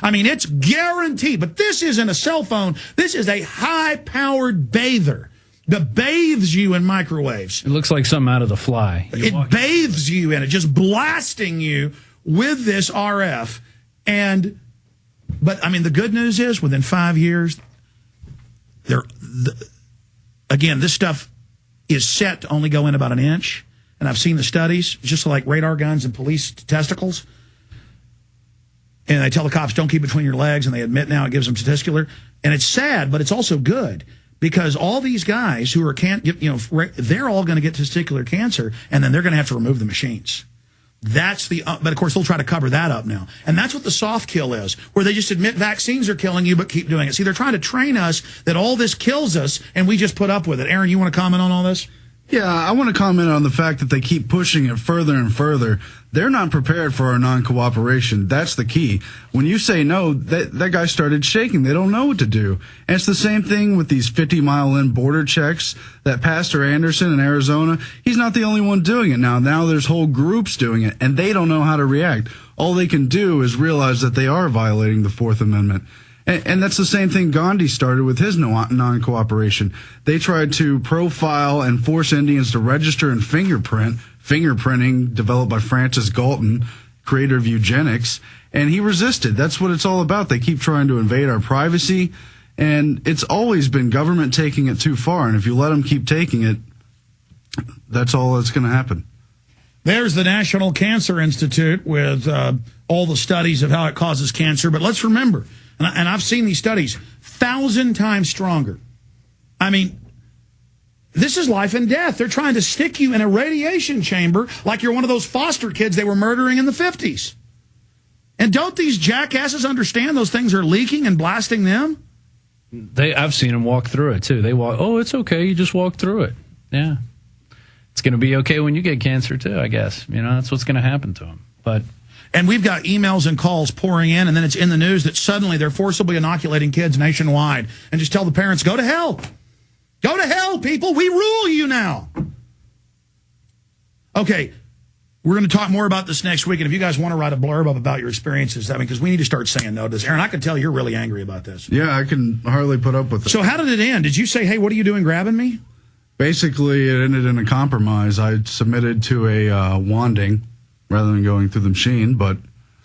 I mean, it's guaranteed. But this isn't a cell phone. This is a high-powered bather that bathes you in microwaves. It looks like something out of The Fly. It bathes you in it, just blasting you with this RF. But I mean, the good news is within 5 years, again, this stuff is set to only go in about an inch. And I've seen the studies, just like radar guns and police testicles. And they tell the cops, don't keep between your legs, and they admit now it gives them testicular. And it's sad, but it's also good, because all these guys who are they're all going to get testicular cancer, and then they're going to have to remove the machines. But of course they'll try to cover that up now. And that's what the soft kill is, where they just admit vaccines are killing you, but keep doing it. See, they're trying to train us that all this kills us, and we just put up with it. Aaron, you want to comment on all this? Yeah, I want to comment on the fact that they keep pushing it further and further. They're not prepared for our non-cooperation. That's the key. When you say no, that guy started shaking. They don't know what to do. And it's the same thing with these 50-mile-in border checks that Pastor Anderson in Arizona, he's not the only one doing it now. Now there's whole groups doing it, and they don't know how to react. All they can do is realize that they are violating the Fourth Amendment. And that's the same thing Gandhi started with his non-cooperation. They tried to profile and force Indians to register and fingerprinting developed by Francis Galton, creator of eugenics, and he resisted. That's what it's all about. They keep trying to invade our privacy, and it's always been government taking it too far, and if you let them keep taking it, that's all that's going to happen. There's the National Cancer Institute with all the studies of how it causes cancer, but let's remember, and I've seen these studies, 1,000 times stronger. I mean, this is life and death. They're trying to stick you in a radiation chamber like you're one of those foster kids they were murdering in the 50s. And don't these jackasses understand those things are leaking and blasting them? I've seen them walk through it, too. They walk, oh, it's okay, you just walk through it. Yeah. It's going to be okay when you get cancer, too, I guess. You know, that's what's going to happen to them. And we've got emails and calls pouring in, and then it's in the news that suddenly they're forcibly inoculating kids nationwide. And just tell the parents, go to hell. Go to hell, people. We rule you now. Okay, we're going to talk more about this next week. And if you guys want to write a blurb up about your experiences, because we need to start saying no to this. Aaron, I can tell you're really angry about this. Yeah, I can hardly put up with it. So how did it end? Did you say, hey, what are you doing grabbing me? Basically, it ended in a compromise. I submitted to a wanding rather than going through the machine.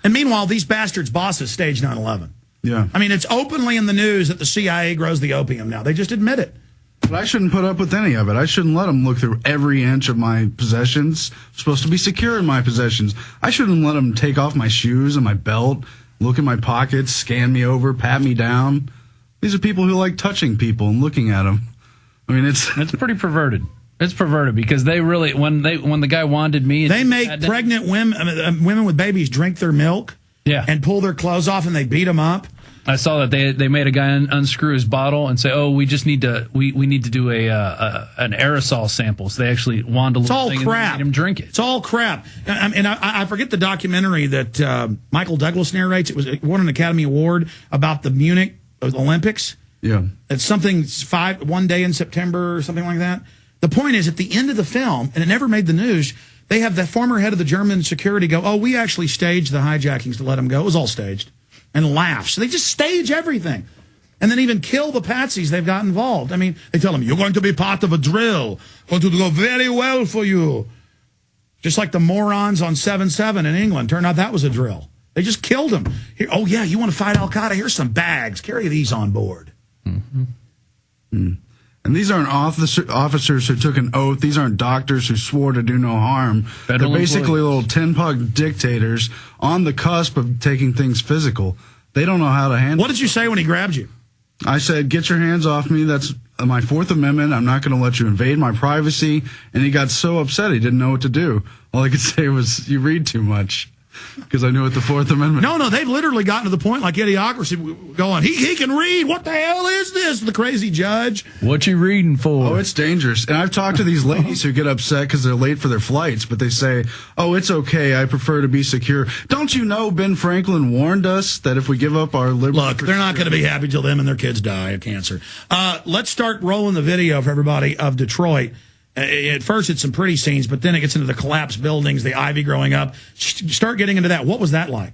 And meanwhile, these bastards' bosses staged 9/11. Yeah. I mean, it's openly in the news that the CIA grows the opium now. They just admit it. But I shouldn't put up with any of it. I shouldn't let them look through every inch of my possessions. I'm supposed to be secure in my possessions. I shouldn't let them take off my shoes and my belt, look in my pockets, scan me over, pat me down. These are people who like touching people and looking at them. I mean, it's pretty perverted. It's perverted because they really, when the guy wanted me, they make pregnant women with babies drink their milk, and pull their clothes off, and they beat them up. I saw that they made a guy unscrew his bottle and say, "Oh, we just need to we need to do an aerosol sample." So they actually wand a little thing and made him drink it. It's all crap. And I forget the documentary that Michael Douglas narrates. It won an Academy Award about the Munich Olympics. Yeah, it's something one day in September or something like that. The point is, at the end of the film, and it never made the news, they have the former head of the German security go, "Oh, we actually staged the hijackings to let them go. It was all staged." And laugh. So they just stage everything. And then even kill the patsies they've got involved. I mean, they tell them, you're going to be part of a drill. Going to go very well for you. Just like the morons on 7/7 in England. Turned out that was a drill. They just killed them. Here, oh, yeah, you want to fight Al-Qaeda? Here's some bags. Carry these on board. Mm-hmm. Mm. And these aren't officers who took an oath. These aren't doctors who swore to do no harm. They're basically little tin-pug dictators on the cusp of taking things physical. They don't know how to handle it. What did you say when he grabbed you? I said, get your hands off me. That's my Fourth Amendment. I'm not going to let you invade my privacy. And he got so upset he didn't know what to do. All I could say was, you read too much. Because I knew what the Fourth Amendment. No, they've literally gotten to the point like Idiocracy going, he can read. What the hell is this? The crazy judge. What you reading for? Oh, it's dangerous. And I've talked to these ladies who get upset because they're late for their flights, but they say, oh, it's okay. I prefer to be secure. Don't you know Ben Franklin warned us that if we give up our liberty... Look, they're not going to be happy till them and their kids die of cancer. Let's start rolling the video for everybody of Detroit. At first, it's some pretty scenes, but then it gets into the collapsed buildings, the ivy growing up. Start getting into that. What was that like?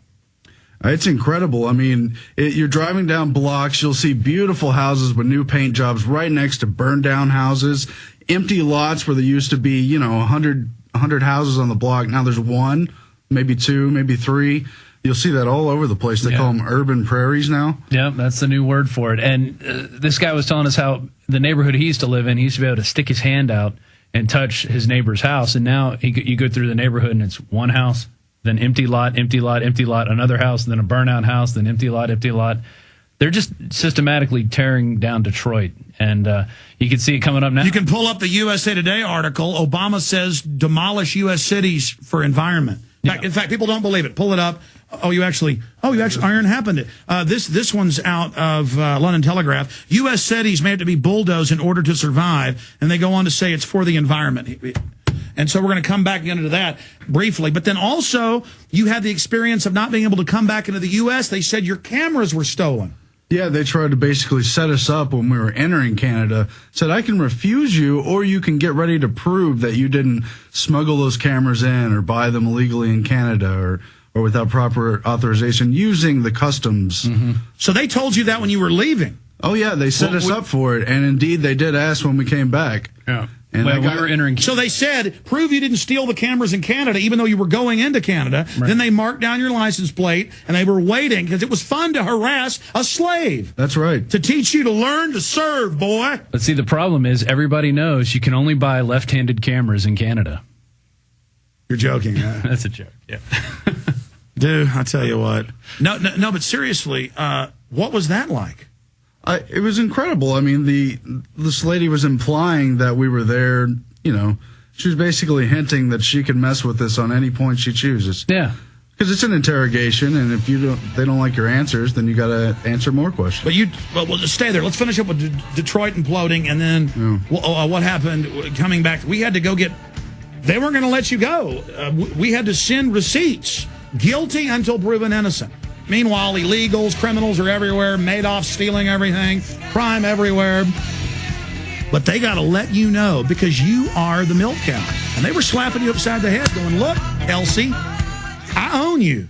It's incredible. I mean, you're driving down blocks, you'll see beautiful houses with new paint jobs right next to burned down houses, empty lots where there used to be, 100 houses on the block. Now there's one, maybe two, maybe three. You'll see that all over the place. They call them urban prairies now. Yeah, that's the new word for it. And this guy was telling us how the neighborhood he used to live in, he used to be able to stick his hand out and touch his neighbor's house. And now you go through the neighborhood and it's one house, then empty lot, another house, then a burnout house, then empty lot. They're just systematically tearing down Detroit. And you can see it coming up now. You can pull up the USA Today article. Obama says demolish U.S. cities for environment. In fact, people don't believe it. Pull it up. Iron happened. This one's out of London Telegraph. U.S. cities may have to be bulldozed in order to survive, and they go on to say it's for the environment. And so we're going to come back into that briefly. But then also, you had the experience of not being able to come back into the U.S. They said your cameras were stolen. Yeah, they tried to basically set us up when we were entering Canada. Said, I can refuse you, or you can get ready to prove that you didn't smuggle those cameras in or buy them illegally in Canada or without proper authorization using the customs. Mm-hmm. So they told you that when you were leaving? Oh, yeah, they set us up for it. And indeed, they did ask when we came back. Yeah. And we were entering. So they said, prove you didn't steal the cameras in Canada, even though you were going into Canada. Right. Then they marked down your license plate, and they were waiting because it was fun to harass a slave. That's right. To teach you to learn to serve, boy. But see, the problem is everybody knows you can only buy left-handed cameras in Canada. You're joking, huh? That's a joke, yeah. Dude, I tell you what. No, but seriously, what was that like? It was incredible. I mean, this lady was implying that we were there, she was basically hinting that she can mess with us on any point she chooses. Yeah. Because it's an interrogation, and if they don't like your answers, then you got to answer more questions. But we'll just stay there. Let's finish up with Detroit imploding, and then what happened coming back. We had to go get. They weren't going to let you go. We had to send receipts, guilty until proven innocent. Meanwhile, illegals, criminals are everywhere. Madoff stealing everything, crime everywhere. But they got to let you know because you are the milk cow. And they were slapping you upside the head, going, "Look, Elsie, I own you.